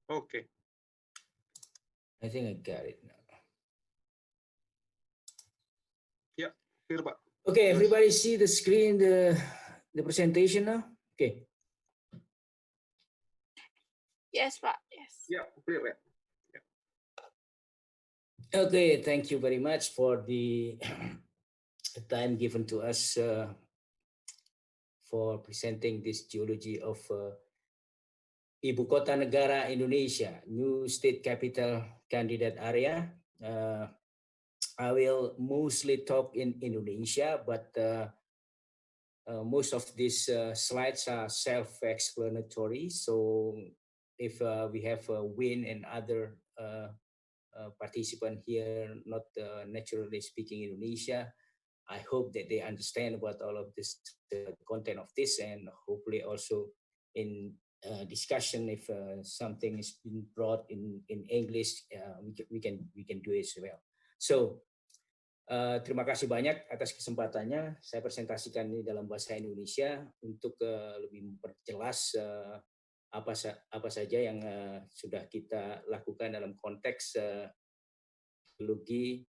Okay. I think I got it now. Yeah, here, Pak. Okay, everybody see the screen, the presentation now? Okay. Yes, Pak. Yes. Yeah, clear, ya. Okay, thank you very much for the time given to us for presenting this geology of Ibu Kota Negara Indonesia, New State Capital Candidate Area. I will mostly talk in Indonesia, but most of these slides are self-explanatory. So if we have Win and other participant here not naturally speaking Indonesia, I hope that they understand about all of this content of this, and hopefully also in discussion if something is being brought in English, we can do it as well. So terima kasih banyak atas kesempatannya. Saya presentasikan ini dalam bahasa Indonesia untuk lebih memperjelas apa saja yang sudah kita lakukan dalam konteks geologi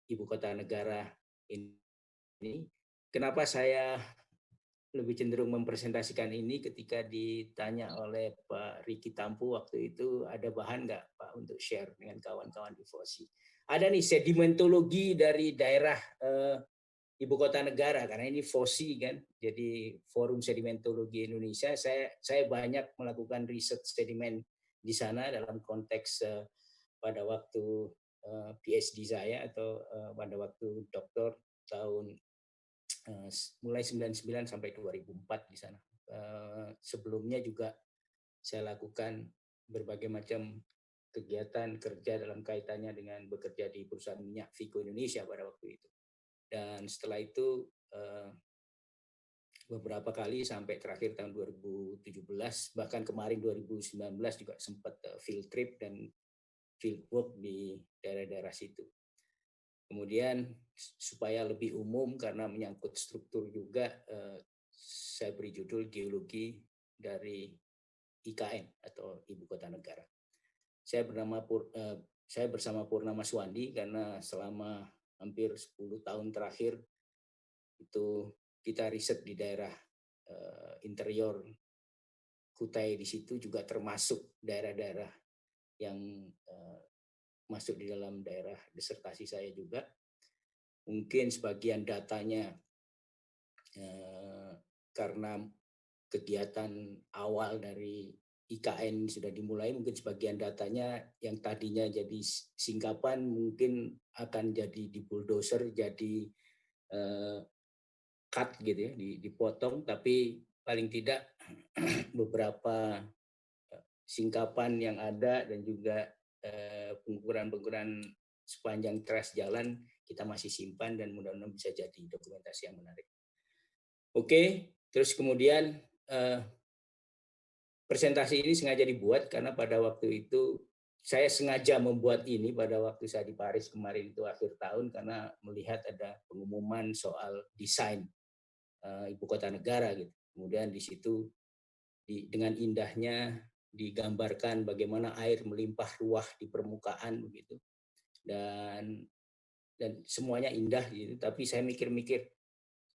Ibu Kota Negara ini. Kenapa saya lebih cenderung mempresentasikan ini ketika ditanya oleh Pak Riki Tampu waktu itu, ada bahan nggak Pak untuk share dengan kawan-kawan di FOSI? Ada nih sedimentologi dari daerah Ibu Kota Negara, karena ini FOSI kan, jadi Forum Sedimentologi Indonesia. Saya banyak melakukan riset sedimen di sana dalam konteks pada waktu PhD saya atau pada waktu doktor tahun mulai 99 sampai 2004 di sana. Sebelumnya juga saya lakukan berbagai macam kegiatan kerja dalam kaitannya dengan bekerja di perusahaan minyak Vico Indonesia pada waktu itu. Dan setelah itu beberapa kali sampai terakhir tahun 2017, bahkan kemarin 2019 juga sempat field trip dan field work di daerah-daerah situ. Kemudian supaya lebih umum karena menyangkut struktur juga, saya beri judul geologi dari IKN atau Ibu Kota Negara. Saya bersama Purnama Suwandi karena selama hampir 10 tahun terakhir itu kita riset di daerah interior Kutai, di situ juga termasuk daerah-daerah yang masuk di dalam daerah disertasi saya juga. Mungkin sebagian datanya karena kegiatan awal dari IKN sudah dimulai, mungkin sebagian datanya yang tadinya jadi singkapan mungkin akan jadi di bulldozer, jadi cut gitu ya, dipotong, tapi paling tidak beberapa singkapan yang ada dan juga pengukuran-pengukuran sepanjang tras jalan kita masih simpan dan mudah-mudahan bisa jadi dokumentasi yang menarik. Oke, terus kemudian presentasi ini sengaja dibuat karena pada waktu itu saya sengaja membuat ini pada waktu saya di Paris kemarin itu akhir tahun, karena melihat ada pengumuman soal desain Ibu Kota Negara gitu. Kemudian di situ dengan indahnya digambarkan bagaimana air melimpah ruah di permukaan begitu, dan semuanya indah gitu. Tapi saya mikir-mikir,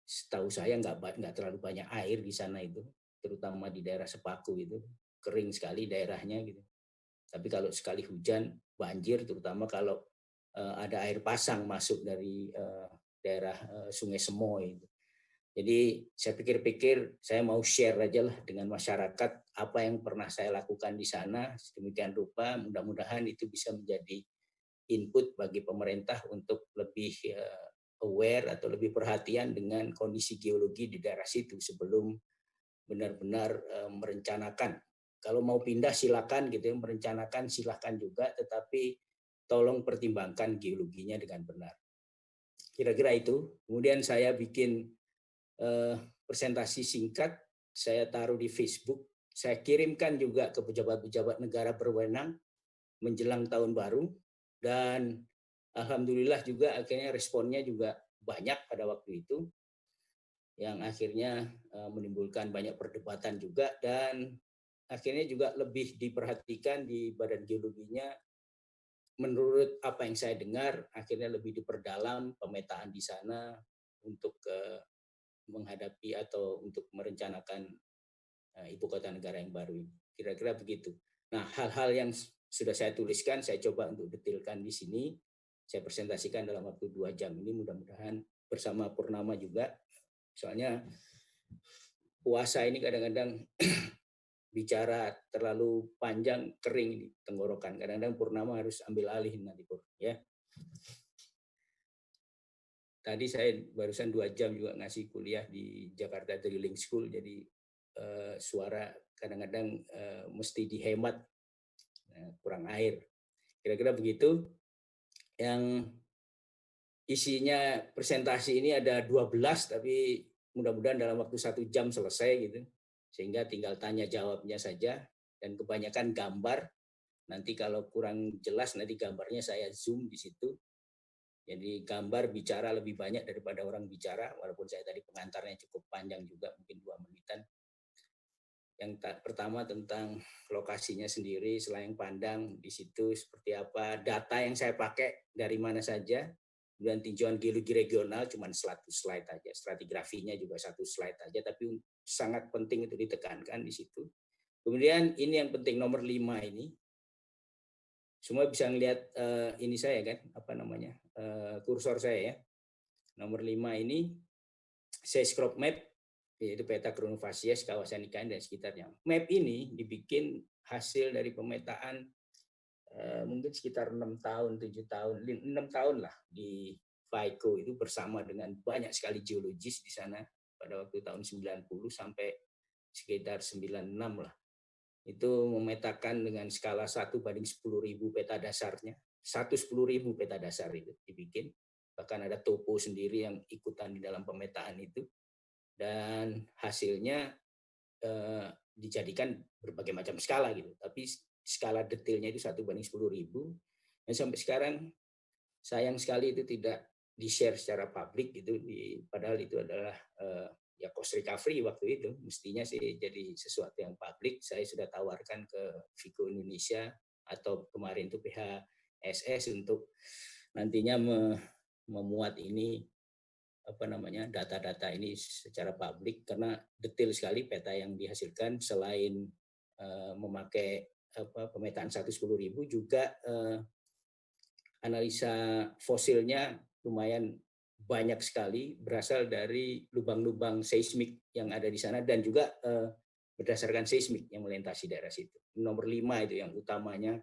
setahu saya nggak terlalu banyak air di sana itu, terutama di daerah Sepaku itu kering sekali daerahnya gitu. Tapi kalau sekali hujan banjir, terutama kalau ada air pasang masuk dari daerah Sungai Semoy itu. Jadi saya pikir-pikir saya mau share aja lah dengan masyarakat apa yang pernah saya lakukan di sana. Sedemikian rupa mudah-mudahan itu bisa menjadi input bagi pemerintah untuk lebih aware atau lebih perhatian dengan kondisi geologi di daerah situ sebelum benar-benar merencanakan. Kalau mau pindah silakan gitu, merencanakan silakan juga, tetapi tolong pertimbangkan geologinya dengan benar. Kira-kira itu. Kemudian saya bikin presentasi singkat, saya taruh di Facebook, saya kirimkan juga ke pejabat-pejabat negara berwenang menjelang tahun baru, dan alhamdulillah juga akhirnya responnya juga banyak pada waktu itu, yang akhirnya menimbulkan banyak perdebatan juga, dan akhirnya juga lebih diperhatikan di Badan Geologinya. Menurut apa yang saya dengar, akhirnya lebih diperdalam pemetaan di sana untuk menghadapi atau untuk merencanakan ibu kota negara yang baru ini. Kira-kira begitu. Nah, hal-hal yang sudah saya tuliskan, saya coba untuk detailkan di sini. Saya presentasikan dalam waktu 2 jam ini, mudah-mudahan bersama Purnama juga. Soalnya puasa ini kadang-kadang bicara terlalu panjang, kering di tenggorokan. Kadang-kadang Purnama harus ambil alih nanti, Pur, ya. Tadi saya barusan 2 jam juga ngasih kuliah di Jakarta Drilling School, jadi suara kadang-kadang mesti dihemat, kurang air. Kira-kira begitu. Yang isinya presentasi ini ada 12, tapi mudah-mudahan dalam waktu 1 jam selesai gitu. Sehingga tinggal tanya jawabnya saja, dan kebanyakan gambar. Nanti kalau kurang jelas nanti gambarnya saya zoom di situ. Jadi gambar bicara lebih banyak daripada orang bicara, walaupun saya tadi pengantarnya cukup panjang juga, mungkin 2 menitan. Yang pertama tentang lokasinya sendiri, Selayang Pandang di situ seperti apa, data yang saya pakai dari mana saja, kemudian tinjauan geologi regional cuma 1 slide aja, stratigrafinya juga 1 slide aja, tapi sangat penting untuk ditekankan di situ. Kemudian ini yang penting nomor 5 ini, semua bisa ngelihat ini saya kan, apa namanya, kursor saya ya. Nomor 5 ini seismograph map, yaitu peta kronofacies kawasan IKN dan sekitarnya. Map ini dibikin hasil dari pemetaan mungkin sekitar 6 tahun, 7 tahun, 6 tahun lah di FAICO itu bersama dengan banyak sekali geologis di sana pada waktu tahun 90 sampai sekitar 96 lah. Itu memetakan dengan skala 1/10.000 peta dasarnya. 1/10.000 peta dasar itu dibikin. Bahkan ada topo sendiri yang ikutan di dalam pemetaan itu. Dan hasilnya dijadikan berbagai macam skala gitu. Tapi skala detailnya itu 1/10.000. Dan sampai sekarang sayang sekali itu tidak di-share secara publik gitu. Padahal itu adalah ya cost recovery waktu itu, mestinya sih jadi sesuatu yang publik. Saya sudah tawarkan ke Vico Indonesia atau kemarin itu PHSS untuk nantinya memuat ini apa namanya data-data ini secara publik, karena detail sekali peta yang dihasilkan. Selain memakai pemetaan 1/10.000 juga analisa fosilnya lumayan banyak sekali, berasal dari lubang-lubang seismik yang ada di sana dan juga berdasarkan seismik yang melintasi daerah situ. Nomor 5 itu yang utamanya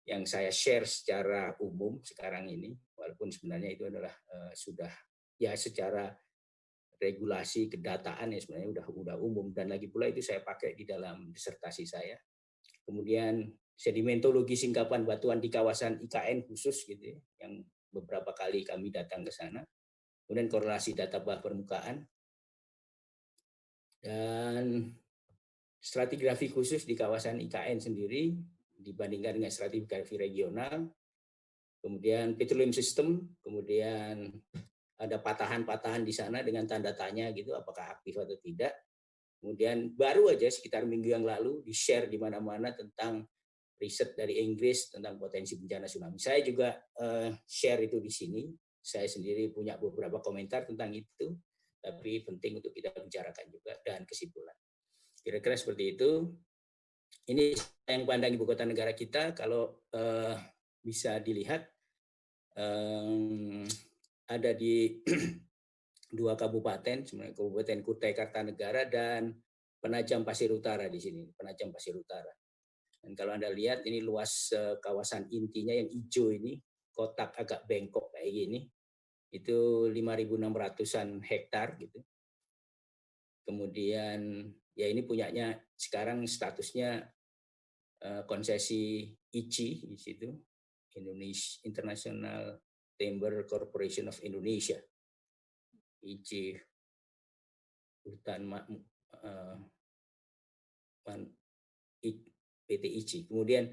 yang saya share secara umum sekarang ini, walaupun sebenarnya itu adalah sudah ya secara regulasi kedataan ya sebenarnya udah umum, dan lagi pula itu saya pakai di dalam disertasi saya. Kemudian sedimentologi singkapan batuan di kawasan IKN khusus gitu ya, yang beberapa kali kami datang ke sana. Kemudian korelasi data bawah permukaan, dan stratigrafi khusus di kawasan IKN sendiri dibandingkan dengan stratigrafi regional. Kemudian petroleum system, kemudian ada patahan-patahan di sana dengan tanda tanya gitu, apakah aktif atau tidak. Kemudian baru aja sekitar minggu yang lalu di-share di mana-mana tentang riset dari Inggris tentang potensi bencana tsunami. Saya juga share itu di sini. Saya sendiri punya beberapa komentar tentang itu, tapi penting untuk kita bicarakan juga dan kesimpulan. Kira-kira seperti itu. Ini yang pandang ibu kota negara kita. Kalau bisa dilihat ada di 2 kabupaten, sebenarnya Kabupaten Kutai Kartanegara dan Penajam Pasir Utara di sini, Penajam Pasir Utara. Dan kalau Anda lihat ini luas kawasan intinya yang hijau ini, kotak agak bengkok kayak gini, itu 5.600-an hektar gitu. Kemudian ya ini punyanya sekarang statusnya konsesi ICI di situ, Indonesia International Timber Corporation of Indonesia, ICI hutan PT ICI. Kemudian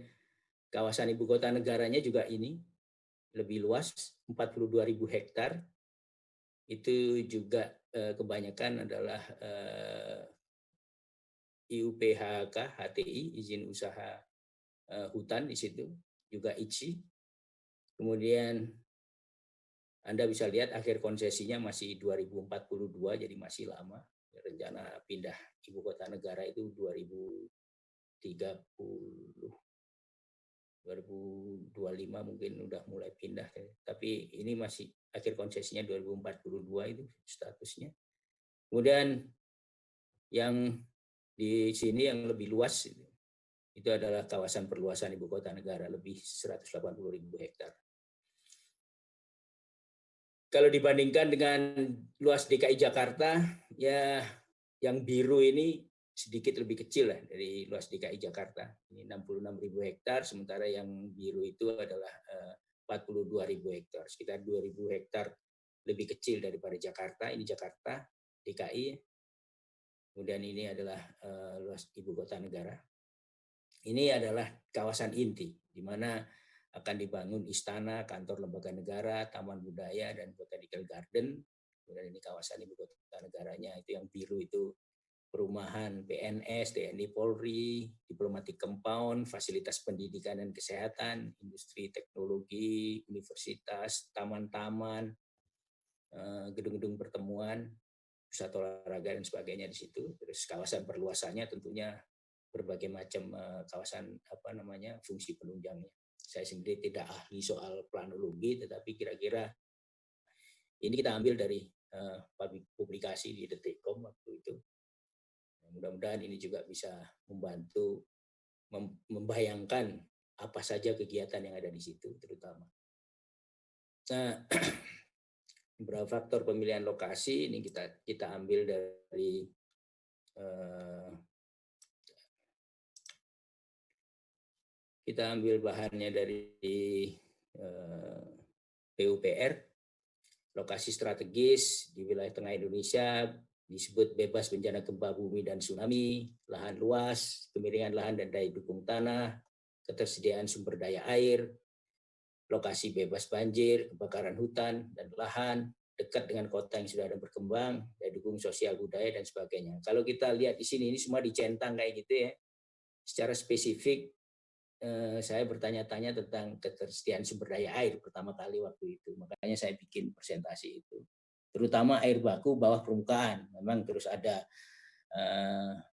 kawasan ibu kota negaranya juga ini lebih luas, 42.000 hektar. Itu juga kebanyakan adalah IUPHK, HTI, izin usaha hutan di situ, juga ICI. Kemudian Anda bisa lihat akhir konsesinya masih 2042, jadi masih lama. Rencana pindah ibu kota negara itu 2030, 2025 mungkin udah mulai pindah. Tapi ini masih akhir konsesinya 2042 itu statusnya. Kemudian yang di sini yang lebih luas itu adalah kawasan perluasan ibu kota negara, lebih 180.000 hektar. Kalau dibandingkan dengan luas DKI Jakarta, ya yang biru ini sedikit lebih kecil lah dari luas DKI Jakarta. Ini 66.000 hektar, sementara yang biru itu adalah 42.000 hektar, sekitar 2.000 hektar lebih kecil daripada Jakarta. Ini Jakarta, DKI. Kemudian ini adalah luas ibu kota negara. Ini adalah kawasan inti, di mana akan dibangun istana, kantor lembaga negara, taman budaya, dan botanical garden. Kemudian ini kawasan ibu kota negaranya, itu yang biru itu perumahan PNS, TNI Polri, diplomatic compound, fasilitas pendidikan dan kesehatan, industri teknologi, universitas, taman-taman, gedung-gedung pertemuan, pusat olahraga dan sebagainya di situ. Terus kawasan perluasannya tentunya berbagai macam kawasan fungsi penunjangnya. Saya sendiri tidak ahli soal planologi, tetapi kira-kira ini kita ambil dari publikasi di Detikcom waktu itu. Mudah-mudahan ini juga bisa membantu membayangkan apa saja kegiatan yang ada di situ terutama. Nah, beberapa faktor pemilihan lokasi ini kita ambil dari kita ambil bahannya dari PUPR, lokasi strategis di wilayah tengah Indonesia disebut bebas bencana gempa bumi dan tsunami, lahan luas, kemiringan lahan dan daya dukung tanah, ketersediaan sumber daya air, lokasi bebas banjir, kebakaran hutan dan lahan, dekat dengan kota yang sudah ada berkembang, daya dukung sosial budaya dan sebagainya. Kalau kita lihat di sini, ini semua dicentang kayak gitu ya. Secara spesifik, saya bertanya-tanya tentang ketersediaan sumber daya air pertama kali waktu itu. Makanya saya bikin presentasi itu. Terutama air baku bawah permukaan. Memang terus ada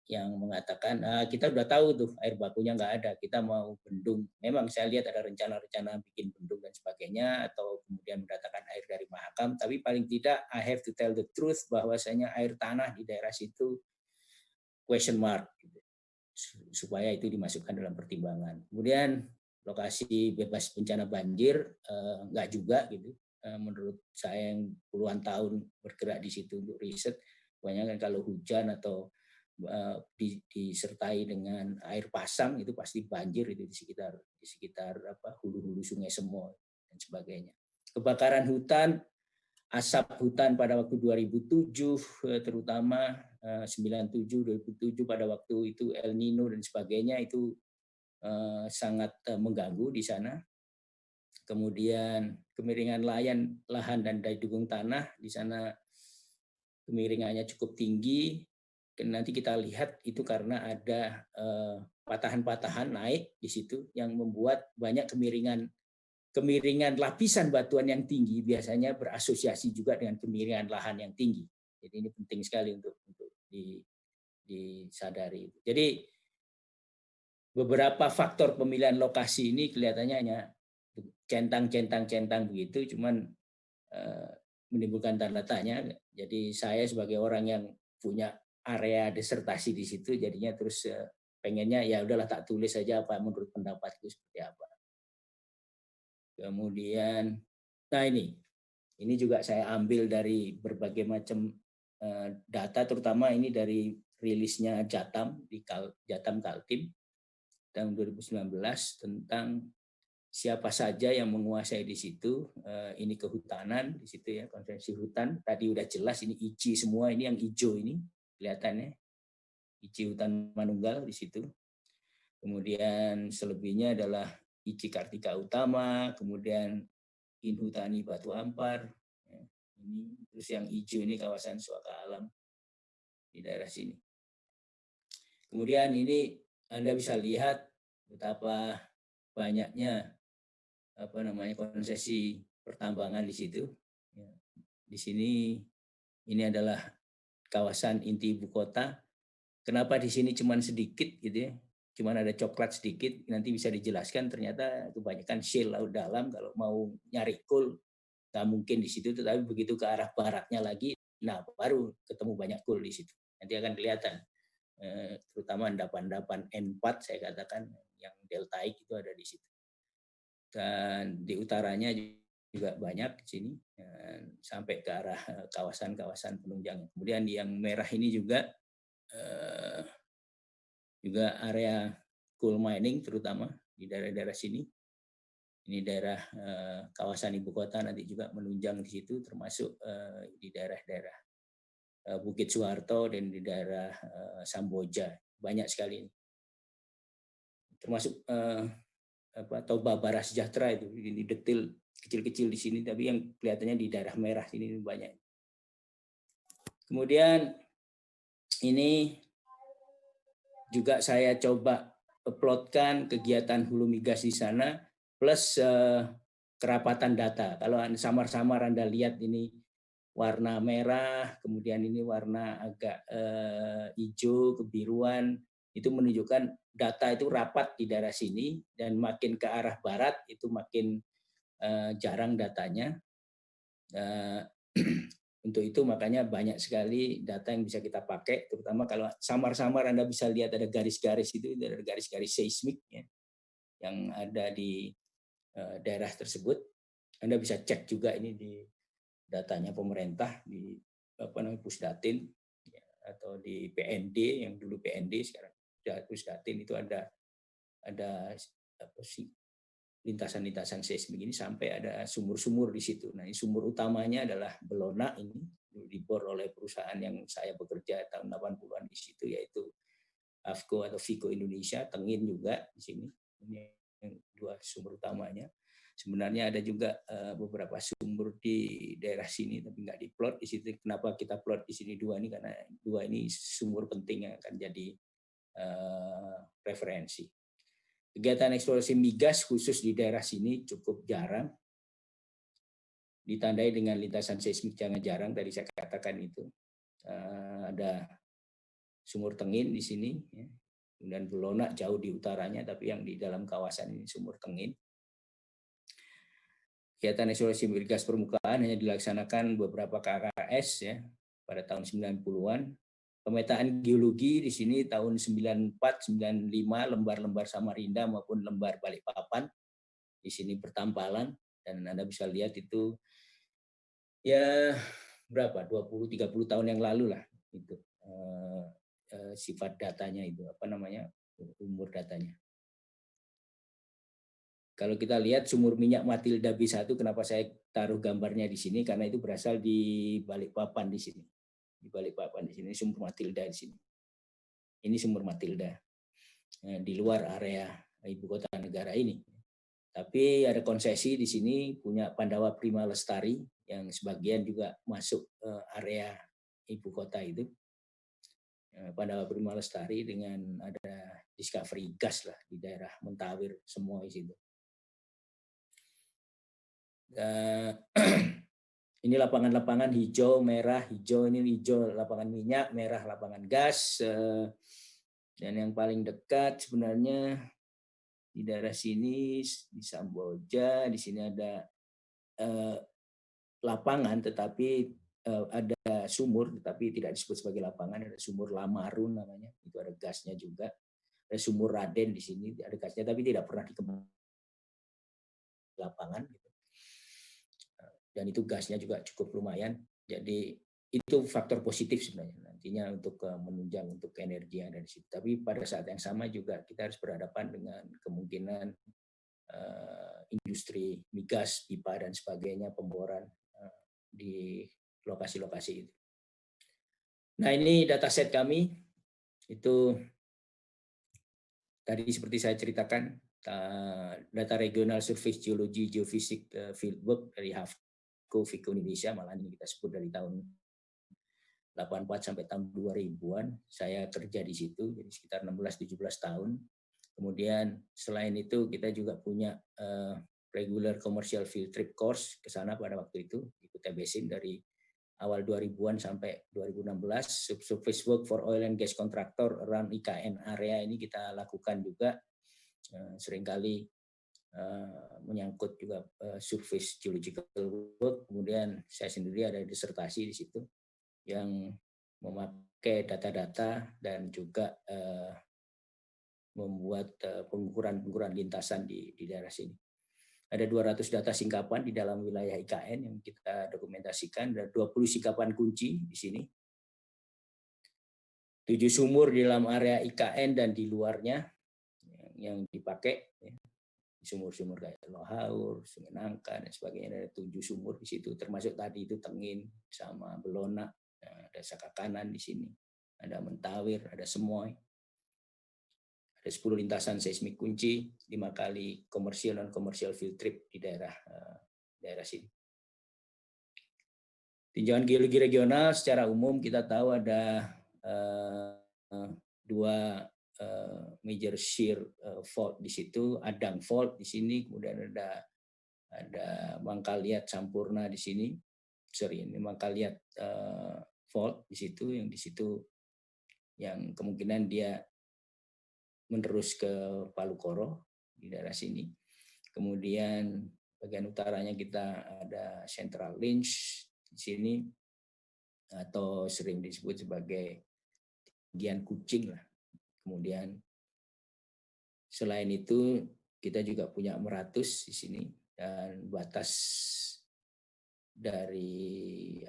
yang mengatakan, kita udah tahu tuh air bakunya nggak ada, kita mau bendung. Memang saya lihat ada rencana-rencana bikin bendung dan sebagainya, atau kemudian mendatangkan air dari Mahakam, tapi paling tidak I have to tell the truth bahwasanya air tanah di daerah situ question mark. Gitu. Supaya itu dimasukkan dalam pertimbangan. Kemudian lokasi bebas bencana banjir enggak juga gitu. Menurut saya yang puluhan tahun bergerak di situ untuk riset, kebanyakan kalau hujan atau disertai dengan air pasang itu pasti banjir itu di sekitar hulu-hulu sungai Semoy dan sebagainya. Kebakaran hutan, asap hutan pada waktu 2007 terutama 2007 pada waktu itu El Nino dan sebagainya itu sangat mengganggu di sana. Kemudian kemiringan lahan dan daya dukung tanah di sana kemiringannya cukup tinggi. Nanti kita lihat itu karena ada patahan-patahan naik di situ yang membuat banyak kemiringan lapisan batuan yang tinggi biasanya berasosiasi juga dengan kemiringan lahan yang tinggi. Jadi ini penting sekali untuk disadari. Jadi beberapa faktor pemilihan lokasi ini kelihatannya hanya centang begitu, cuman menimbulkan tanda tanya. Jadi saya sebagai orang yang punya area disertasi di situ, jadinya terus pengennya ya udahlah tak tulis saja apa menurut pendapatku seperti apa. Kemudian, nah ini juga saya ambil dari berbagai macam data, terutama ini dari rilisnya Jatam di Jatam Kaltim tahun 2019 tentang siapa saja yang menguasai di situ. Ini kehutanan di situ ya, konvensi hutan. Tadi udah jelas ini ICI semua, ini yang hijau ini kelihatannya. ICI Hutan Manunggal di situ. Kemudian selebihnya adalah ICI Kartika Utama, kemudian Inhutani Batu Ampar. Ini terus yang hijau ini kawasan suaka alam di daerah sini. Kemudian ini Anda bisa lihat betapa banyaknya konsesi pertambangan di situ. Ya. Di sini ini adalah kawasan inti ibu kota. Kenapa di sini cuman sedikit gitu ya? Cuman ada coklat sedikit, nanti bisa dijelaskan ternyata kebanyakan shale laut dalam. Kalau mau nyari coal nggak mungkin di situ, tetapi begitu ke arah baratnya lagi, nah baru ketemu banyak coal di situ. Nanti akan kelihatan, terutama endapan-endapan N4 saya katakan yang deltaik itu ada di situ. Dan di utaranya juga banyak di sini sampai ke arah kawasan-kawasan penunjang. Kemudian yang merah ini juga area coal mining terutama di daerah-daerah sini. Ini daerah kawasan ibu kota nanti juga menunjang di situ, termasuk di daerah-daerah Bukit Suharto dan di daerah Samboja, banyak sekali. Termasuk Toba Bara Sejahtera itu, ini detail kecil-kecil di sini, tapi yang kelihatannya di daerah merah ini banyak. Kemudian ini juga saya coba uploadkan kegiatan hulu migas di sana plus kerapatan data. Kalau samar-samar Anda lihat ini warna merah, kemudian ini warna agak hijau, kebiruan, itu menunjukkan data itu rapat di daerah sini, dan makin ke arah barat itu makin jarang datanya. Untuk itu makanya banyak sekali data yang bisa kita pakai, terutama kalau samar-samar Anda bisa lihat ada garis-garis itu, ada garis-garis seismik ya, yang ada di daerah tersebut. Anda bisa cek juga ini di datanya pemerintah di Pusdatin ya, atau di PND yang dulu PND sekarang Pusdatin, itu ada lintasan-lintasan seismik ini sampai ada sumur-sumur di situ. Nah, ini sumur utamanya adalah Belona, ini dibor oleh perusahaan yang saya bekerja tahun 80-an di situ, yaitu AFCO atau Vico Indonesia, Tengin juga di sini. Ini yang dua sumber utamanya. Sebenarnya ada juga beberapa sumber di daerah sini, tapi nggak diplot di situ. Kenapa kita plot di sini dua ini? Karena dua ini sumber penting yang akan jadi referensi. Kegiatan eksplorasi migas khusus di daerah sini cukup jarang, ditandai dengan lintasan seismik jangan jarang, tadi saya katakan itu. Ada sumur Tengin di sini, ya. Kemudian Belona jauh di utaranya, tapi yang di dalam kawasan ini sumur Tengin. Kegiatan eksplorasi migas permukaan hanya dilaksanakan beberapa KKS ya pada tahun 90-an. Pemetaan geologi di sini tahun 94, 95 lembar-lembar Samarinda maupun lembar Balikpapan di sini bertampalan, dan Anda bisa lihat itu ya berapa 20-30 tahun yang lalu lah itu sifat datanya itu umur datanya. Kalau kita lihat sumur minyak Matilda B1, kenapa saya taruh gambarnya di sini? Karena itu berasal di Balikpapan di sini. Di Balikpapan di sini sumur Matilda di sini. Ini sumur Matilda di luar area ibu kota negara ini. Tapi ada konsesi di sini punya Pandawa Prima Lestari yang sebagian juga masuk area ibu kota itu. Pandawa Prima Lestari dengan ada Discovery Gas lah di daerah Mentawir semua di situ. Ini lapangan-lapangan hijau, merah, hijau, ini hijau lapangan minyak, merah lapangan gas, dan yang paling dekat sebenarnya di daerah sini di Samboja, di sini ada lapangan tetapi ada sumur tetapi tidak disebut sebagai lapangan, ada sumur Lamarun namanya, itu ada gasnya juga, ada sumur Raden di sini ada gasnya tapi tidak pernah dikembangkan lapangan gitu. Dan itu gasnya juga cukup lumayan. Jadi itu faktor positif sebenarnya nantinya untuk menunjang untuk energi yang ada di situ. Tapi pada saat yang sama juga kita harus berhadapan dengan kemungkinan industri migas, pipa dan sebagainya, pemboran di lokasi-lokasi itu. Nah, ini dataset kami itu tadi seperti saya ceritakan, data regional survei geologi geofisik fieldwork dari Vico Indonesia, malah ini kita sebut dari tahun 84 sampai tahun 2000-an saya kerja di situ, jadi sekitar 16-17 tahun. Kemudian selain itu kita juga punya regular commercial field trip course ke sana pada waktu itu di Kutai Basin dari awal 2000-an sampai 2016. Subsurface work for oil and gas contractor around IKN area ini kita lakukan juga, seringkali menyangkut juga surface geological work. Kemudian saya sendiri ada disertasi di situ yang memakai data-data dan juga membuat pengukuran lintasan di daerah sini. Ada 200 data singkapan di dalam wilayah IKN yang kita dokumentasikan, dan 20 singkapan kunci di sini. 7 sumur di dalam area IKN dan di luarnya yang dipakai. Sumur-sumur kayak Lohaur, Sungai Nangka, dan sebagainya. Ada 7 sumur di situ, termasuk tadi itu Tengin sama Belona, ada Sakakanan di sini, ada Mentawir, ada Semoy. Ada 10 lintasan seismik kunci, 5 kali komersial dan komersial field trip di daerah sini. Tinjauan geologi regional secara umum kita tahu ada 2 major shear fault di situ, Adang fault di sini, kemudian ada Mangkaliat Sampurna di sini. Ini Mangkaliat fault di situ, yang kemungkinan dia menerus ke Palu Koro di daerah sini. Kemudian bagian utaranya kita ada Central Range di sini, atau sering disebut sebagai tinggian kucing lah. Kemudian selain itu kita juga punya Meratus di sini, dan batas dari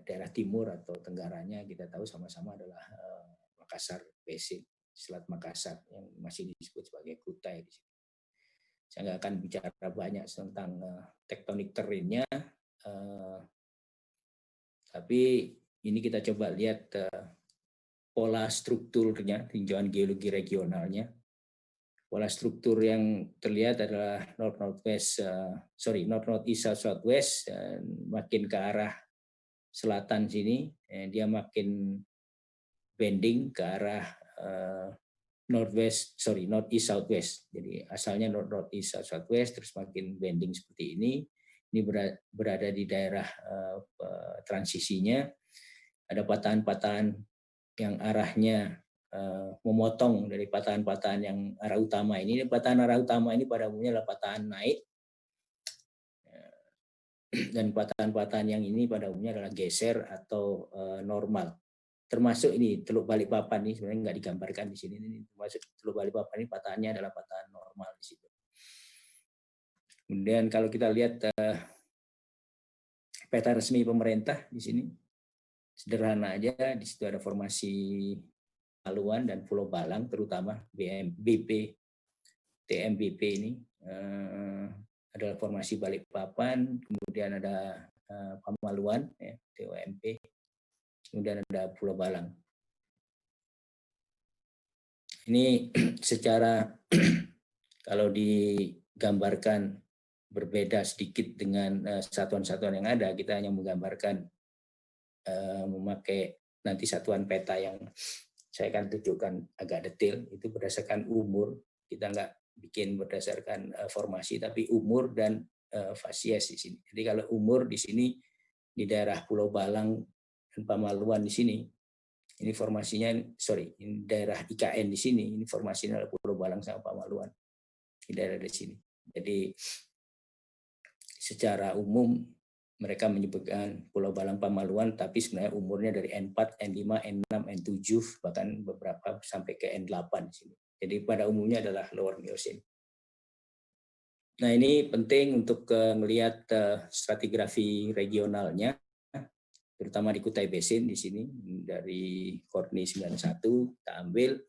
daerah timur atau tenggaranya kita tahu sama-sama adalah Makassar Basin, Selat Makassar yang masih disebut sebagai Kutai. Saya nggak akan bicara banyak tentang tektonik terrainnya, tapi ini kita coba lihat pola strukturnya, tinjauan geologi regionalnya. Pola struktur yang terlihat adalah north-northeast, south-southwest, dan makin ke arah selatan sini, dia makin bending ke arah northeast southwest. Jadi asalnya northeast southwest, terus makin bending seperti ini. Ini berada di daerah transisinya. Ada patahan-patahan yang arahnya memotong dari patahan-patahan yang arah utama ini. Patahan arah utama ini pada umumnya adalah patahan naik, dan patahan-patahan yang ini pada umumnya adalah geser atau normal. Termasuk ini Teluk Balikpapan ini sebenarnya nggak digambarkan di sini. Ini termasuk Teluk Balikpapan ini patahannya adalah patahan normal di situ. Kemudian kalau kita lihat peta resmi pemerintah di sini, sederhana aja, di situ ada formasi Paluan dan Pulau Balang, terutama TMBP ini adalah formasi Balikpapan, kemudian ada Pamaluan, TOMP, kemudian ada Pulau Balang. Ini secara kalau digambarkan berbeda sedikit dengan satuan-satuan yang ada, kita hanya menggambarkan memakai nanti satuan peta yang saya akan tunjukkan agak detail, itu berdasarkan umur. Kita nggak bikin berdasarkan formasi, tapi umur dan fasies di sini. Jadi kalau umur di sini di daerah Pulau Balang dan Pamaluan di sini, ini formasinya, ini daerah IKN di sini, ini formasinya adalah Pulau Balang sama Pamaluan di daerah di sini. Jadi secara umum mereka menyebutkan Pulau Balang Pamaluan, tapi sebenarnya umurnya dari N4, N5, N6, N7, bahkan beberapa sampai ke N8 di sini. Jadi pada umumnya adalah Lower Miocene. Nah, ini penting untuk melihat stratigrafi regionalnya, terutama di Kutai Basin di sini, dari Korni 91 kita ambil.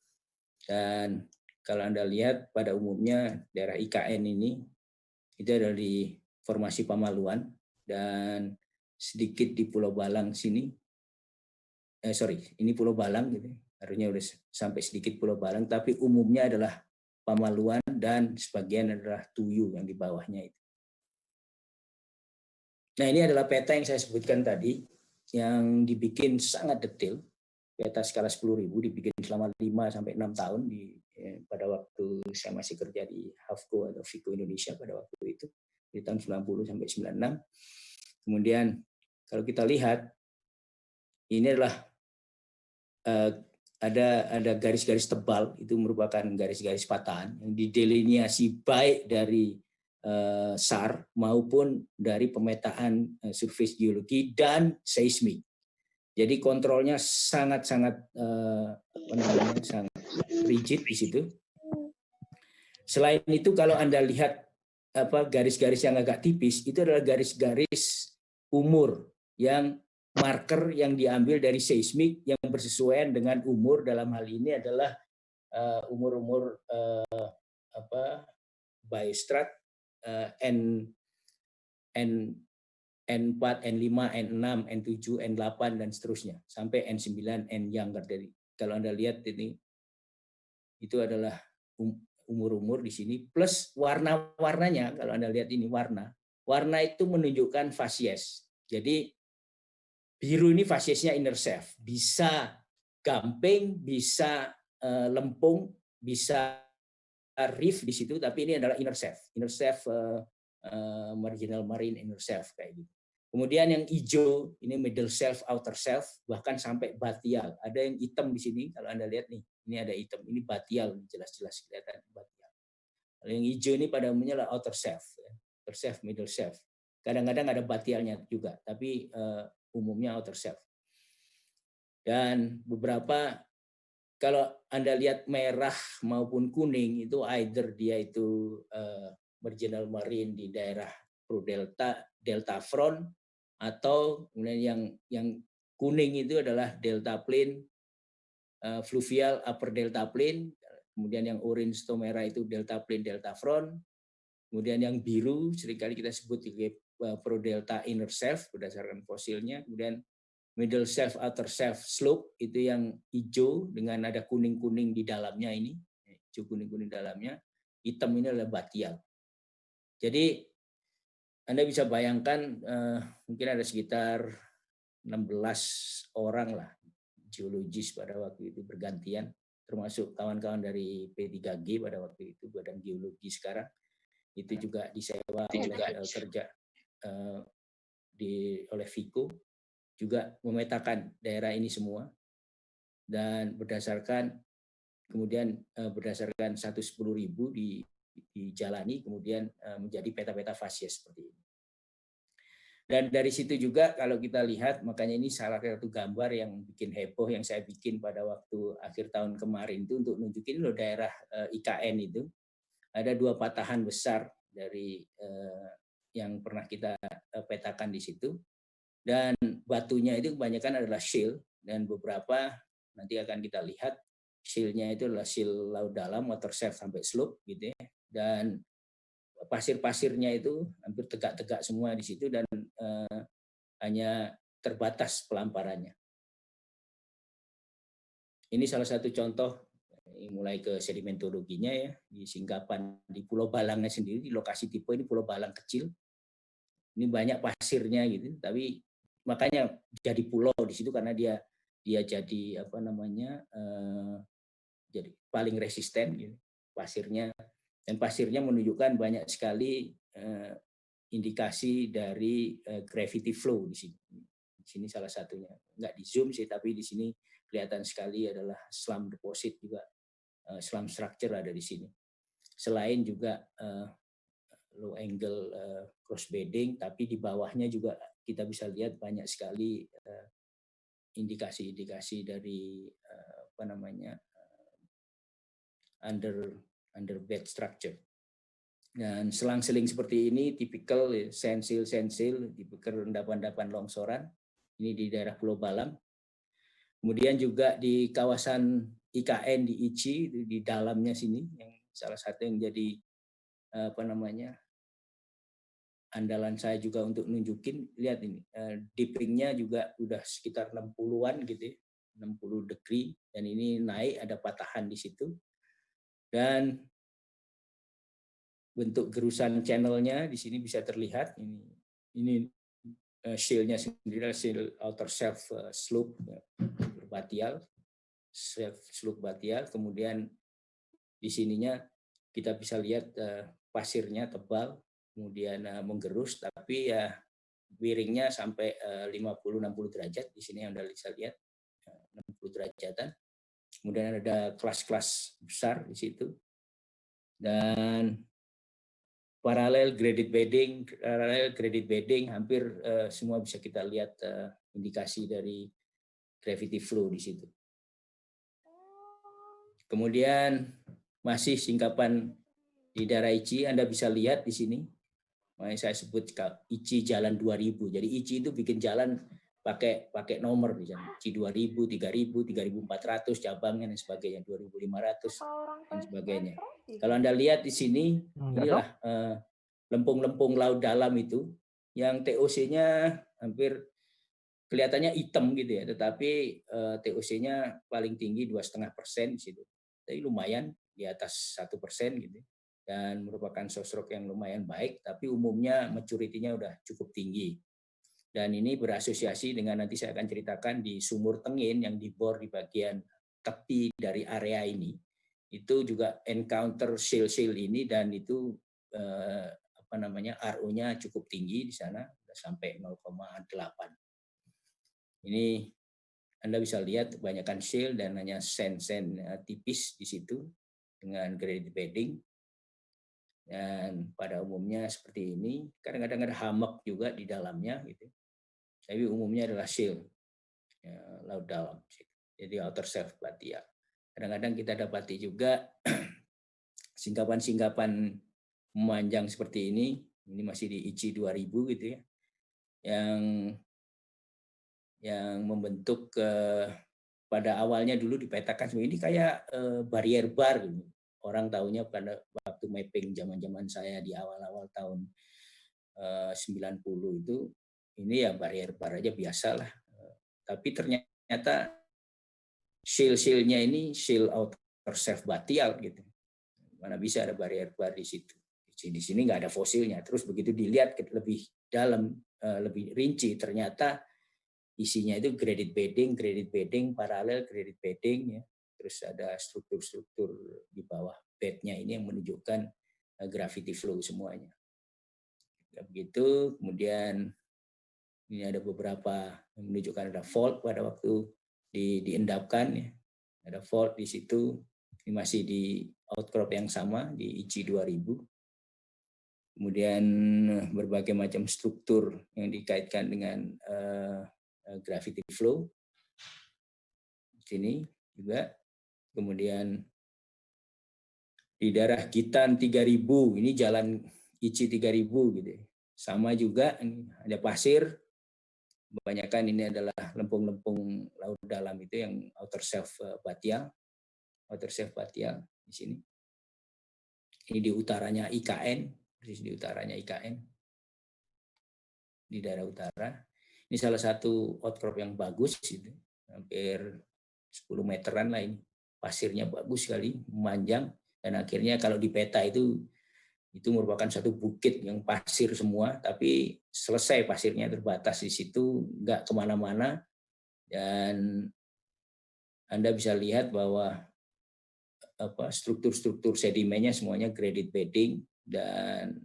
Dan kalau Anda lihat pada umumnya daerah IKN ini, itu adalah di formasi Pamaluan, dan sedikit di Pulau Balang sini, ini Pulau Balang gitu, harusnya udah sampai sedikit Pulau Balang, tapi umumnya adalah Pamaluan dan sebagian adalah Tuyu yang di bawahnya itu. Nah, ini adalah peta yang saya sebutkan tadi. yang dibikin sangat detail. Peta skala 10.000 dibikin selama 5 sampai 6 tahun pada waktu saya masih kerja di HAFCO atau FICO Indonesia pada waktu itu di tahun 90 sampai 96. Kemudian kalau kita lihat ini adalah ada garis-garis tebal, itu merupakan garis-garis patahan yang dideliniasi baik dari SAR maupun dari pemetaan surface geologi dan seismik. Jadi kontrolnya sangat-sangat sangat rigid di situ. Selain itu kalau Anda lihat garis-garis yang agak tipis, itu adalah garis-garis umur yang marker yang diambil dari seismik yang bersesuaian dengan umur, dalam hal ini adalah umur-umur biostrat N4, N5, N6, N7, N8 dan seterusnya sampai N9, N younger. Dari kalau Anda lihat ini itu adalah umur-umur di sini plus warna-warnanya. Kalau Anda lihat ini warna itu menunjukkan facies. Jadi biru ini fasiesnya inner shaft, bisa gamping, bisa lempung, bisa reef di situ, tapi ini adalah inner shaft marginal marine inner shaft kayak gitu. Kemudian yang hijau ini middle shaft, outer shaft, bahkan sampai batial. Ada yang hitam di sini kalau Anda lihat nih, ini ada hitam, ini batial, jelas-jelas kelihatan batial. Kalau yang hijau ini pada umumnya adalah outer shaft, outer shaft, middle shaft. Kadang-kadang ada batialnya juga, tapi umumnya outer shaft. Dan beberapa kalau Anda lihat merah maupun kuning itu either dia itu marginal marine di daerah delta front, atau kemudian yang kuning itu adalah delta plain, fluvial upper delta plain, kemudian yang orange atau merah itu delta plain delta front, kemudian yang biru seringkali kita sebut prodelta inner shaft berdasarkan fosilnya, kemudian middle shaft, outer shaft slope itu yang hijau dengan ada kuning-kuning di dalamnya ini, hijau kuning-kuning dalamnya, hitam ini adalah batial. Jadi Anda bisa bayangkan mungkin ada sekitar 16 orang lah geologis pada waktu itu bergantian, termasuk kawan-kawan dari P3G pada waktu itu, Badan Geologi sekarang, itu juga disewa oleh kerja oleh FICO, juga memetakan daerah ini semua, dan berdasarkan 110.000 dijalani, kemudian menjadi peta-peta fasies seperti ini. Dan dari situ juga kalau kita lihat, makanya ini salah satu gambar yang bikin heboh yang saya bikin pada waktu akhir tahun kemarin itu untuk nunjukin loh daerah IKN itu ada 2 patahan besar dari yang pernah kita petakan di situ, dan batunya itu kebanyakan adalah shale, dan beberapa nanti akan kita lihat shale-nya itu adalah shale laut dalam, water shaft sampai slope gitu ya, dan pasir-pasirnya itu hampir tegak-tegak semua di situ, dan hanya terbatas pelamparannya. Ini salah satu contoh mulai ke sedimentologinya ya, di singkapan di Pulau Balangnya sendiri, di lokasi tipe ini Pulau Balang kecil. Ini banyak pasirnya gitu, tapi makanya jadi pulau di situ karena dia jadi jadi paling resisten gitu, pasirnya, dan pasirnya menunjukkan banyak sekali indikasi dari gravity flow di sini. Di sini salah satunya, nggak di zoom sih, tapi di sini kelihatan sekali adalah slump deposit juga, slump structure ada di sini. Selain juga low angle cross bedding, tapi di bawahnya juga kita bisa lihat banyak sekali indikasi-indikasi dari under bed structure. Dan selang-seling seperti ini tipikal sandsill, tipikal endapan-endapan longsoran. Ini di daerah Pulau Balang. Kemudian juga di kawasan IKN di ICI, di dalamnya sini, yang salah satu yang jadi andalan saya juga untuk nunjukin, lihat ini, dippingnya juga udah sekitar 60-an gitu ya, 60 degree, dan ini naik, ada patahan di situ. Dan bentuk gerusan channelnya di sini bisa terlihat, ini shieldnya sendiri adalah shield outer self slope batial, self slope batial. Kemudian di sininya kita bisa lihat pasirnya tebal, kemudian menggerus, tapi ya miringnya sampai 50-60 derajat. Di sini Anda bisa lihat 60 derajatan. Kemudian ada kelas-kelas besar di situ. Dan paralel graded bedding hampir semua bisa kita lihat indikasi dari gravity flow di situ. Kemudian masih singkapan di daerah ICI Anda bisa lihat di sini. Makanya saya sebut ICI Jalan 2000. Jadi ICI itu bikin jalan pakai nomor di sana. ICI 2000, 3000, 3400 cabangnya dan sebagainya, 2500 dan sebagainya. Kalau Anda lihat di sini, inilah lempung-lempung laut dalam itu yang TOC-nya hampir kelihatannya hitam gitu ya, tetapi TOC-nya paling tinggi 2,5% di situ. Jadi lumayan di atas 1% gitu. Dan merupakan sosrok yang lumayan baik, tapi umumnya maturity-nya udah cukup tinggi. Dan ini berasosiasi dengan nanti saya akan ceritakan di sumur Tengin yang dibor di bagian tepi dari area ini. Itu juga encounter shale ini dan itu RO-nya cukup tinggi di sana, sampai 0,8. Ini Anda bisa lihat kebanyakan shale dan hanya sand tipis di situ dengan graded bedding. Dan pada umumnya seperti ini, kadang-kadang ada hammock juga di dalamnya gitu. Tapi umumnya adalah shale, laut dalam. Jadi outer self batial. Kadang-kadang kita dapati juga singkapan-singkapan memanjang seperti ini masih di ICI 2000 gitu ya, yang membentuk pada awalnya dulu dipetakan ini kayak barrier bar gitu. Orang tahunya pada waktu mapping zaman-zaman saya di awal-awal tahun 90 itu, ini ya barrier bar aja biasa lah. Tapi ternyata shale-nya ini shale outer self batial gitu. Mana bisa ada barrier bar di situ. Di sini nggak ada fosilnya. Terus begitu dilihat lebih dalam, lebih rinci, ternyata isinya itu graded bedding, paralel graded bedding ya. Terus ada struktur-struktur di bawah bednya ini yang menunjukkan gravity flow semuanya. Begitu, kemudian ini ada beberapa yang menunjukkan ada fault pada waktu diendapkan ya. Ada fault di situ. Ini masih di outcrop yang sama di ICI 2000. Kemudian berbagai macam struktur yang dikaitkan dengan gravity flow. Di sini juga. Kemudian di daerah Gitan 3000, ini jalan ICI 3000 gitu. Sama juga ada pasir. Kebanyakan ini adalah lempung-lempung laut dalam itu yang outer self batial. Outer self batial di sini. Ini di utaranya IKN, persis di utaranya IKN. Di daerah utara. Ini salah satu outcrop yang bagus gitu. Hampir 10 meteran lah ini. Pasirnya bagus sekali, memanjang, dan akhirnya kalau di peta itu merupakan satu bukit yang pasir semua, tapi selesai pasirnya terbatas di situ, nggak kemana-mana, dan Anda bisa lihat bahwa struktur-struktur sedimennya semuanya graded bedding, dan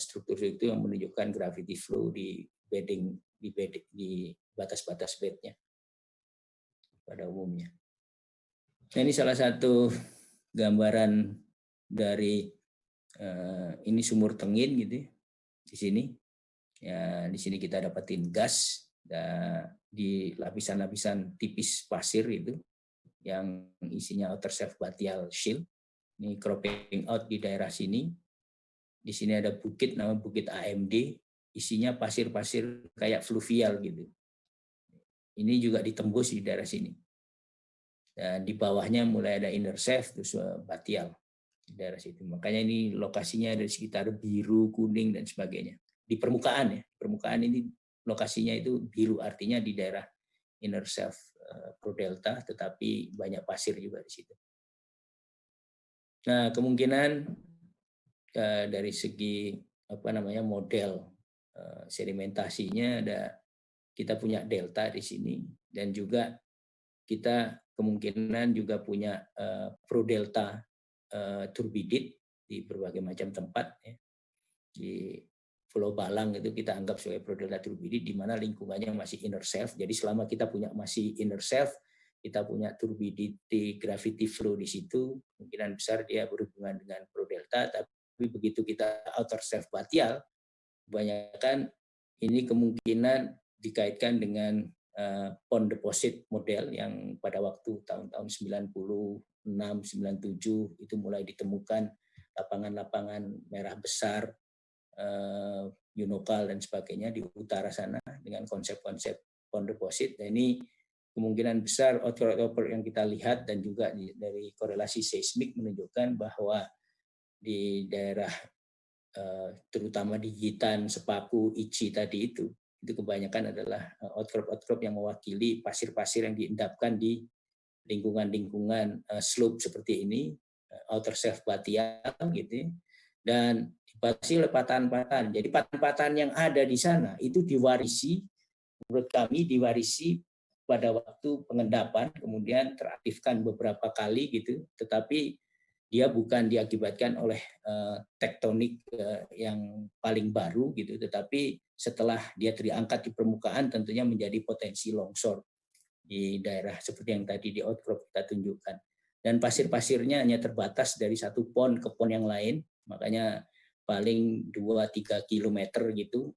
struktur itu yang menunjukkan gravity flow di bedding, di batas-batas bednya pada umumnya. Nah, ini salah satu gambaran dari ini sumur Tengin gitu di sini. Ya, di sini kita dapatin gas di lapisan-lapisan tipis pasir itu yang isinya outer self batial shield. Ini cropping out di daerah sini. Di sini ada bukit nama Bukit AMD, isinya pasir-pasir kayak fluvial gitu. Ini juga ditembus di daerah sini. Dan di bawahnya mulai ada inner self, terus batial di daerah situ. Makanya ini lokasinya ada di sekitar biru, kuning, dan sebagainya. Di permukaan ya, permukaan ini lokasinya itu biru, artinya di daerah inner self prodelta, tetapi banyak pasir juga di situ. Nah, kemungkinan dari segi model sedimentasinya kita punya delta di sini, dan juga kita kemungkinan juga punya prodelta turbidit di berbagai macam tempat ya. Di Pulau Balang itu kita anggap sebagai prodelta turbidit di mana lingkungannya masih inner shelf. Jadi selama kita punya masih inner shelf, kita punya turbidity gravity flow di situ, kemungkinan besar dia berhubungan dengan prodelta. Tapi begitu kita outer shelf batial, kebanyakan ini kemungkinan dikaitkan dengan pond deposit model yang pada waktu tahun-tahun 96, 97 itu mulai ditemukan lapangan-lapangan merah besar, Yunokal dan sebagainya di utara sana dengan konsep-konsep pond deposit. Dan ini kemungkinan besar outcrop yang kita lihat dan juga dari korelasi seismik menunjukkan bahwa di daerah terutama di Yitan, Sepaku, Ichi tadi itu kebanyakan adalah outcrop yang mewakili pasir-pasir yang diendapkan di lingkungan-lingkungan slope seperti ini, outer shelf batial gitu, dan dibatasi oleh patahan-patahan. Jadi patahan-patahan yang ada di sana itu diwarisi, menurut kami diwarisi pada waktu pengendapan, kemudian teraktifkan beberapa kali gitu, tetapi dia bukan diakibatkan oleh tektonik yang paling baru gitu, tetapi setelah dia terangkat di permukaan tentunya menjadi potensi longsor di daerah seperti yang tadi di outcrop kita tunjukkan. Dan pasir-pasirnya hanya terbatas dari satu pon ke pon yang lain, makanya paling 2-3 kilometer gitu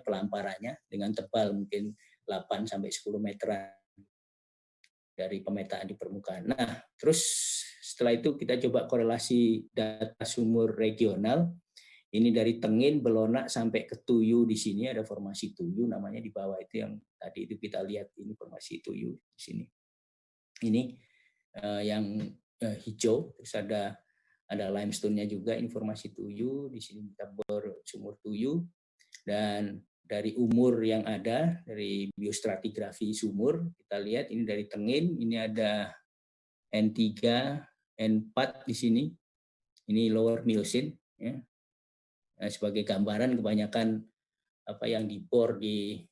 pelamparannya dengan tebal mungkin 8 sampai 10 meteran dari pemetaan di permukaan. Nah, terus setelah itu kita coba korelasi data sumur regional. Ini dari Tengin, Belonak sampai ke Tuyu di sini ada formasi Tuyu namanya di bawah itu yang tadi itu kita lihat ini formasi Tuyu di sini. Ini yang hijau, terus ada limestone-nya juga informasi Tuyu di sini kita bor sumur Tuyu, dan dari umur yang ada dari biostratigrafi sumur kita lihat ini dari Tengin ini ada N3, N4 di sini. Ini lower Miocene ya. Nah, sebagai gambaran kebanyakan apa yang dibor di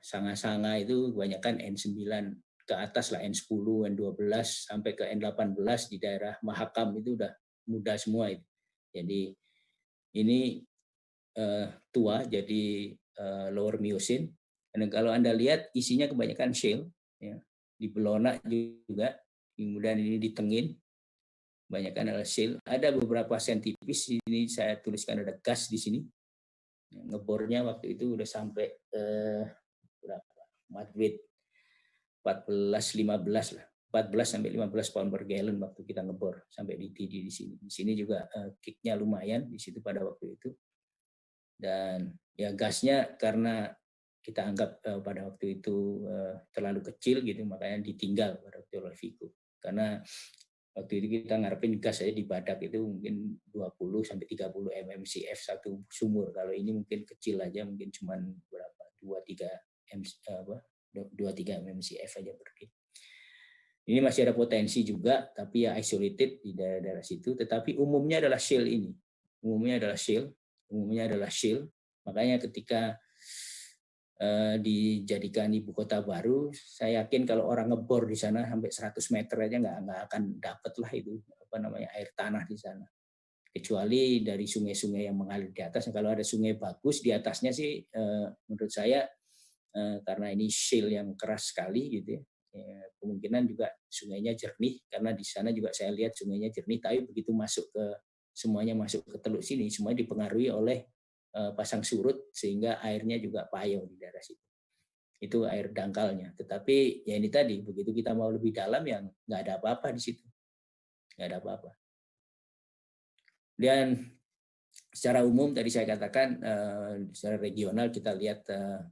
sanga-sanga itu kebanyakan N9 ke atas lah, N10, N12 sampai ke N18 di daerah Mahakam itu udah muda semua itu. Jadi ini tua jadi lower Miocene. Dan kalau Anda lihat isinya kebanyakan shale ya. Di Belonak juga, kemudian ini di Tengin kebanyakan adalah shale. Ada beberapa sentipis ini saya tuliskan ada gas di sini. Ngebornya waktu itu udah sampai berapa? Madwit 14-15 lah. 14 sampai 15 pound per gallon waktu kita ngebor sampai di TD di sini. Di sini juga kicknya lumayan di situ pada waktu itu. Dan ya gasnya karena kita anggap pada waktu itu terlalu kecil gitu, makanya ditinggal pada waktu oleh Vigo. Karena waktu itu kita ngarepin gas aja di Badak itu mungkin 20 sampai 30 mmcf satu sumur. Kalau ini mungkin kecil aja, mungkin cuma berapa? 2-3 mmcf aja berarti. Ini masih ada potensi juga, tapi ya isolated di daerah-daerah situ. Tetapi umumnya adalah shale ini. Umumnya adalah shale. Makanya ketika dijadikan ibu kota baru, saya yakin kalau orang ngebor di sana sampai 100 meter aja nggak akan dapat lah itu air tanah di sana. Kecuali dari sungai-sungai yang mengalir di atas. Kalau ada sungai bagus di atasnya sih, menurut saya karena ini shale yang keras sekali gitu ya, kemungkinan juga sungainya jernih karena di sana juga saya lihat sungainya jernih. Tapi begitu semuanya masuk ke teluk sini, semuanya dipengaruhi oleh pasang surut sehingga airnya juga payau di daerah situ. Itu air dangkalnya. Tetapi ya ini tadi begitu kita mau lebih dalam yang nggak ada apa-apa di situ, nggak ada apa-apa. Dan secara umum tadi saya katakan secara regional kita lihat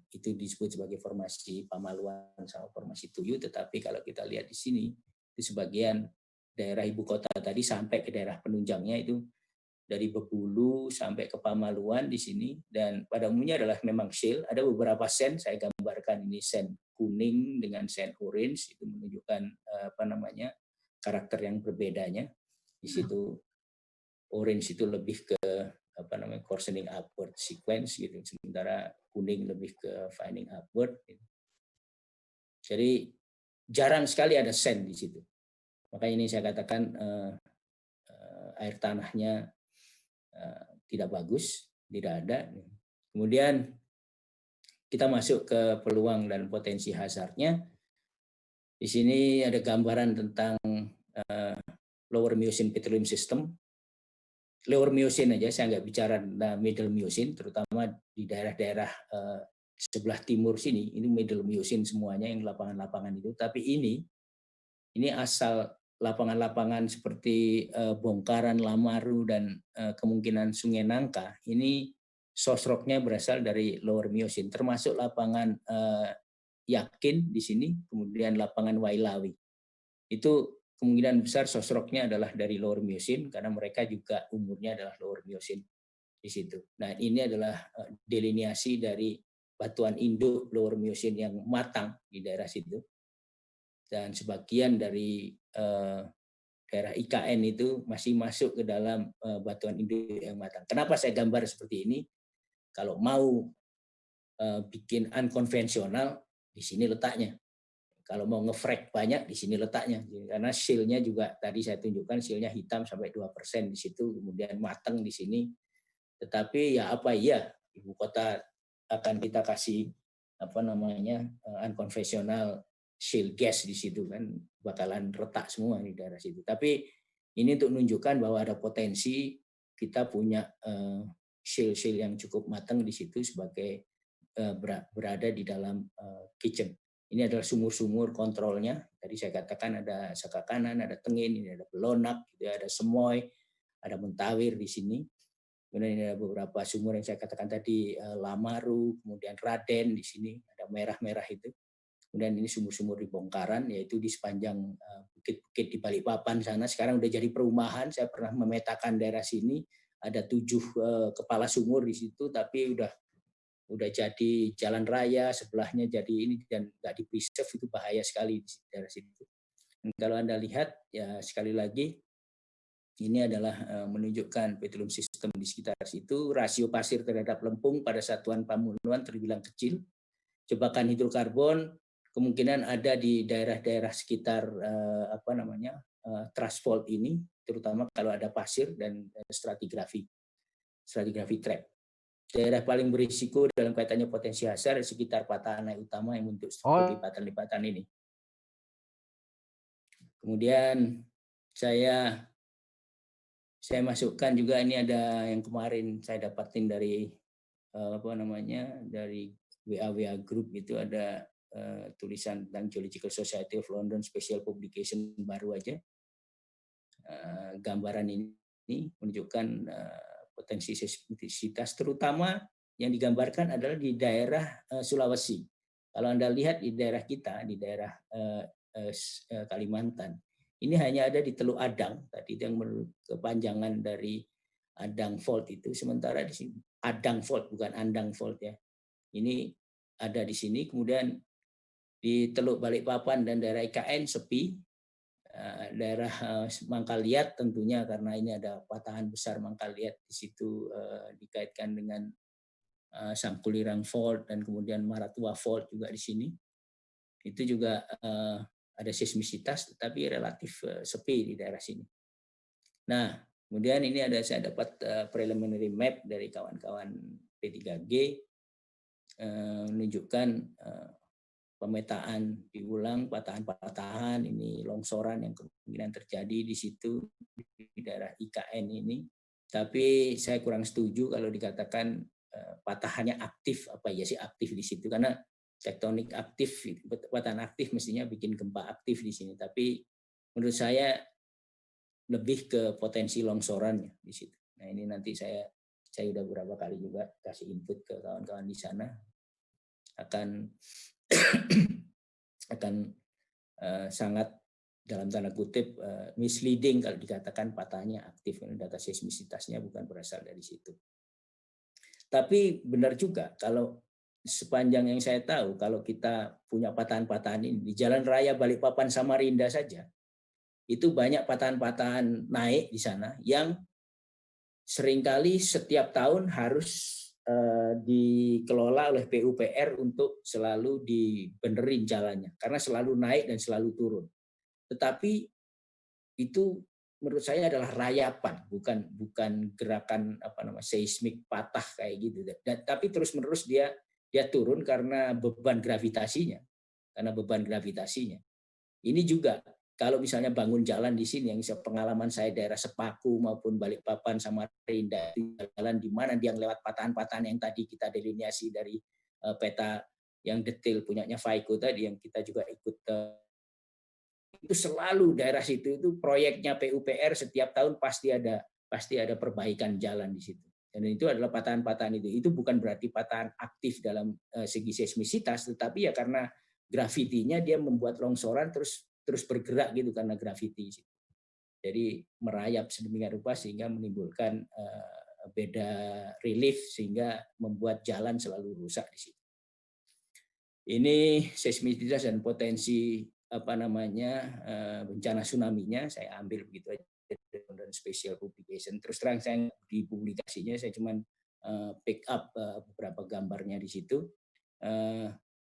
itu disebut sebagai formasi Pamaluan sama formasi Tuyu. Tetapi kalau kita lihat di sini itu sebagian daerah ibu kota tadi sampai ke daerah penunjangnya itu dari Bebulu sampai ke Pamaluan di sini, dan pada umumnya adalah memang shale. Ada beberapa sand, saya gambarkan ini sand kuning dengan sand orange, itu menunjukkan karakter yang berbedanya. Di situ orange itu lebih ke coarsening upward sequence gitu, sementara kuning lebih ke fining upward gitu. Jadi jarang sekali ada sand di situ. Makanya ini saya katakan air tanahnya tidak bagus, tidak ada. Kemudian kita masuk ke peluang dan potensi hazardnya. Di sini ada gambaran tentang lower Miocene petroleum system. Lower Miocene aja, saya nggak bicara middle Miocene, terutama di daerah-daerah sebelah timur sini, ini middle Miocene semuanya yang lapangan-lapangan itu. Tapi ini asal lapangan-lapangan seperti Bongkaran, Lamaru, dan kemungkinan Sungai Nangka, ini source rock-nya berasal dari lower Miocene, termasuk lapangan Yakin di sini, kemudian lapangan Wailawi. Itu kemungkinan besar source rock-nya adalah dari lower Miocene karena mereka juga umurnya adalah lower Miocene di situ. Nah, ini adalah delineasi dari batuan induk lower Miocene yang matang di daerah situ. Dan sebagian dari daerah IKN itu masih masuk ke dalam batuan induk yang matang. Kenapa saya gambar seperti ini? Kalau mau bikin unkonvensional, di sini letaknya. Kalau mau nge-frack banyak, di sini letaknya. Karena shale-nya juga tadi saya tunjukkan, shale-nya hitam sampai 2% di situ, kemudian matang di sini. Tetapi ya apa iya, ibu kota akan kita kasih unconventional shale gas di situ kan, bakalan retak semua di daerah situ. Tapi ini untuk menunjukkan bahwa ada potensi kita punya shale yang cukup matang di situ sebagai berada di dalam kitchen. Ini adalah sumur-sumur kontrolnya. Tadi saya katakan ada Sakakanan, ada Tengin, ini ada Belonak, ada Semoy, ada Mentawir di sini. Kemudian ini ada beberapa sumur yang saya katakan tadi, Lamaru, kemudian Raden di sini, ada merah-merah itu. Kemudian ini sumur-sumur di Bongkaran, yaitu di sepanjang bukit-bukit di Balikpapan sana. Sekarang udah jadi perumahan. Saya pernah memetakan daerah sini, ada 7 kepala sumur di situ, tapi udah jadi jalan raya, sebelahnya jadi ini dan nggak di-preserve, itu bahaya sekali di daerah situ. Dan kalau Anda lihat, ya sekali lagi, ini adalah menunjukkan petroleum system di sekitar situ, rasio pasir terhadap lempung pada satuan pembunuhan terbilang kecil. Jebakan hidrokarbon kemungkinan ada di daerah-daerah sekitar thrust fault ini, terutama kalau ada pasir dan stratigrafi trap. Daerah paling berisiko dalam kaitannya potensi hazard di sekitar patahan naik utama yang bentuk struktur lipatan-lipatan ini. Kemudian saya masukkan juga, ini ada yang kemarin saya dapatin dari dari WA Group, itu ada tulisan tentang Geological Society of London Special Publication baru aja. Gambaran ini menunjukkan potensi seismisitas, terutama yang digambarkan adalah di daerah Sulawesi. Kalau Anda lihat di daerah kita, di daerah Kalimantan, ini hanya ada di Teluk Adang, tadi yang kepanjangan dari Adang Fault itu, sementara di sini Adang Fault, bukan Andang Fault ya. Ini ada di sini, kemudian di Teluk Balikpapan dan daerah IKN sepi. Daerah Mangkaliat tentunya karena ini ada patahan besar Mangkaliat di situ, dikaitkan dengan Sangkulirang Fault dan kemudian Maratua Fault juga di sini. Itu juga ada seismisitas tetapi relatif sepi di daerah sini. Nah, kemudian ini saya dapat preliminary map dari kawan-kawan P3G, menunjukkan pemetaan diulang patahan-patahan, ini longsoran yang kemungkinan terjadi di situ di daerah IKN ini. Tapi saya kurang setuju kalau dikatakan patahannya aktif. Apa ya sih aktif di situ? Karena tektonik aktif, patahan aktif mestinya bikin gempa aktif di sini. Tapi menurut saya lebih ke potensi longsorannya di situ. Nah, ini nanti saya udah beberapa kali juga kasih input ke kawan-kawan di sana, akan sangat dalam tanda kutip misleading kalau dikatakan patahnya aktif. Data seismisitasnya bukan berasal dari situ. Tapi benar juga kalau sepanjang yang saya tahu, kalau kita punya patahan-patahan ini di Jalan Raya Balikpapan Samarinda saja, itu banyak patahan-patahan naik di sana yang seringkali setiap tahun harus dikelola oleh PUPR untuk selalu dibenerin jalannya karena selalu naik dan selalu turun. Tetapi itu menurut saya adalah rayapan, bukan gerakan seismik patah kayak gitu. Tapi terus-menerus dia turun karena beban gravitasinya. Ini juga kalau misalnya bangun jalan di sini, yang pengalaman saya daerah Sepaku maupun Balikpapan, Samarinda, jalan di mana dia lewat patahan-patahan yang tadi kita delineasi dari peta yang detail punyanya Faiko tadi, yang kita juga ikut, itu selalu daerah situ itu proyeknya PUPR setiap tahun pasti ada perbaikan jalan di situ. Dan itu adalah patahan-patahan itu bukan berarti patahan aktif dalam segi seismisitas, tetapi ya karena gravitinya dia membuat longsoran terus bergerak gitu karena graviti. Jadi merayap sedemikian rupa sehingga menimbulkan beda relief sehingga membuat jalan selalu rusak di situ. Ini seismisitas dan potensi bencana tsunami-nya saya ambil begitu aja dan special publication. Terus terang saya di publikasinya saya cuma pick up beberapa gambarnya di situ.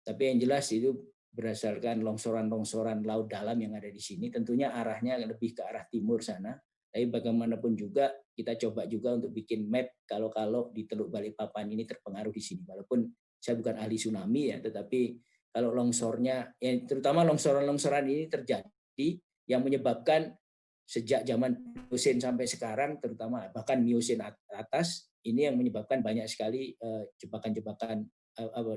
Tapi yang jelas itu berdasarkan longsoran-longsoran laut dalam yang ada di sini, tentunya arahnya lebih ke arah timur sana. Tapi bagaimanapun juga kita coba juga untuk bikin map kalau di Teluk Balikpapan ini terpengaruh di sini. Walaupun saya bukan ahli tsunami ya, tetapi kalau longsornya, terutama longsoran-longsoran ini terjadi yang menyebabkan sejak zaman Miocene sampai sekarang, terutama bahkan Miocene atas, ini yang menyebabkan banyak sekali jebakan-jebakan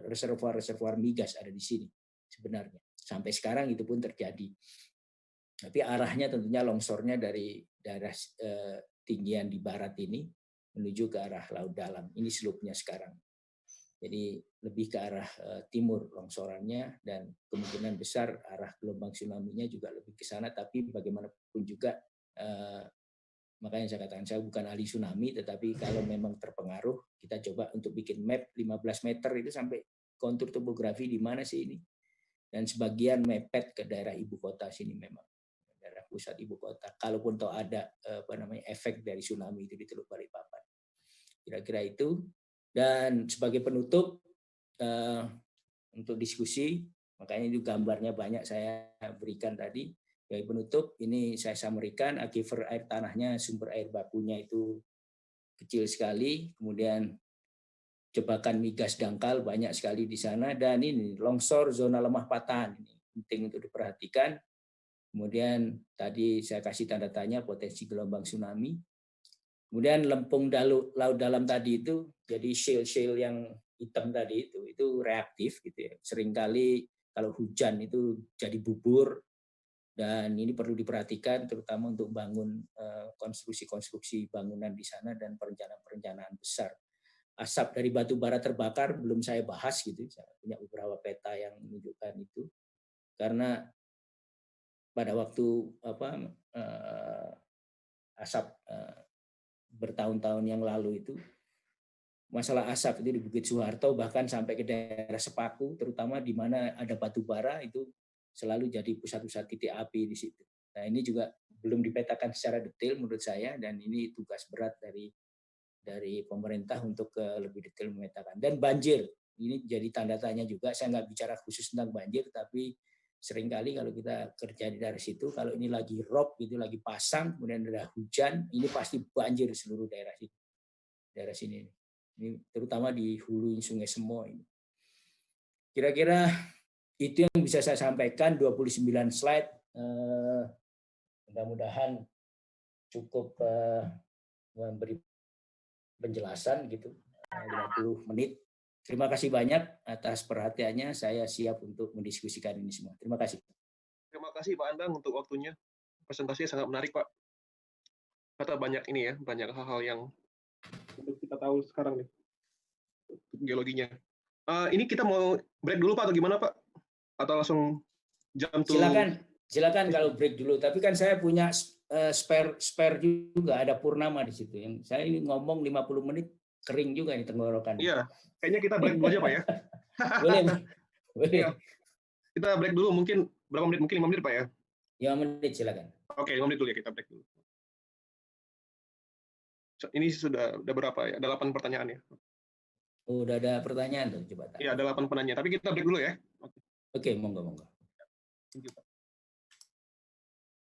reservoir migas ada di sini. Sebenarnya sampai sekarang itu pun terjadi, tapi arahnya tentunya longsornya dari daerah tinggian di barat ini menuju ke arah laut dalam. Ini slope-nya sekarang, jadi lebih ke arah timur longsorannya, dan kemungkinan besar arah gelombang tsunami-nya juga lebih ke sana. Tapi bagaimanapun juga makanya saya katakan saya bukan ahli tsunami, tetapi kalau memang terpengaruh kita coba untuk bikin map 15 meter itu sampai kontur topografi di mana sih ini. Dan sebagian mepet ke daerah ibu kota sini, memang daerah pusat ibu kota. Kalaupun toh ada efek dari tsunami itu di Teluk Balikpapan, kira-kira itu. Dan sebagai penutup untuk diskusi, makanya itu gambarnya banyak saya berikan tadi. Sebagai penutup ini saya summary-kan, aquifer air tanahnya, sumber air bakunya itu kecil sekali, kemudian jebakan migas dangkal banyak sekali di sana, dan ini longsor zona lemah patahan ini penting untuk diperhatikan. Kemudian tadi saya kasih tanda tanya potensi gelombang tsunami. Kemudian lempung laut dalam tadi itu, jadi shale yang hitam tadi itu reaktif gitu ya. Seringkali kalau hujan itu jadi bubur, dan ini perlu diperhatikan terutama untuk bangun konstruksi bangunan di sana dan perencanaan besar. Asap dari batu bara terbakar belum saya bahas gitu, saya punya beberapa peta yang menunjukkan itu, karena pada waktu asap bertahun-tahun yang lalu itu, masalah asap itu di Bukit Soeharto bahkan sampai ke daerah Sepaku, terutama di mana ada batu bara itu selalu jadi pusat-pusat titik api di situ. Nah ini juga belum dipetakan secara detail menurut saya, dan ini tugas berat dari pemerintah untuk lebih detail memetakan. Dan banjir, ini jadi tanda tanya juga. Saya nggak bicara khusus tentang banjir, tapi seringkali kalau kita kerja di daerah situ, kalau ini lagi rob, itu lagi pasang, kemudian ada hujan, ini pasti banjir di seluruh daerah situ. Daerah sini. Ini terutama di hulu Sungai Semo ini. Kira-kira itu yang bisa saya sampaikan, 29 slide. Mudah-mudahan cukup memberi penjelasan gitu, 50 menit. Terima kasih banyak atas perhatiannya. Saya siap untuk mendiskusikan ini semua. Terima kasih. Terima kasih Pak Andang untuk waktunya. Presentasinya sangat menarik Pak. Kata banyak ini ya, banyak hal-hal yang untuk kita tahu sekarang nih, geologinya. Ini kita mau break dulu Pak atau gimana Pak? Atau langsung jam tuh? Silakan kalau break dulu. Tapi kan saya punya spare juga, ada Purnama di situ. Yang saya ini ngomong 50 menit kering juga nih tenggorokan. Iya, kayaknya kita break dulu aja Pak ya. Boleh. Iya. Kita break dulu, mungkin berapa menit? Mungkin 5 menit Pak ya? 5 menit silakan. Oke, 5 menit dulu ya, kita break dulu. Ini sudah berapa ya? Ada 8 pertanyaan ya. Udah ada pertanyaan tuh, coba. Iya, ada 8 penanya. Tapi kita break dulu ya. Oke, monggo. Thank you, Pak.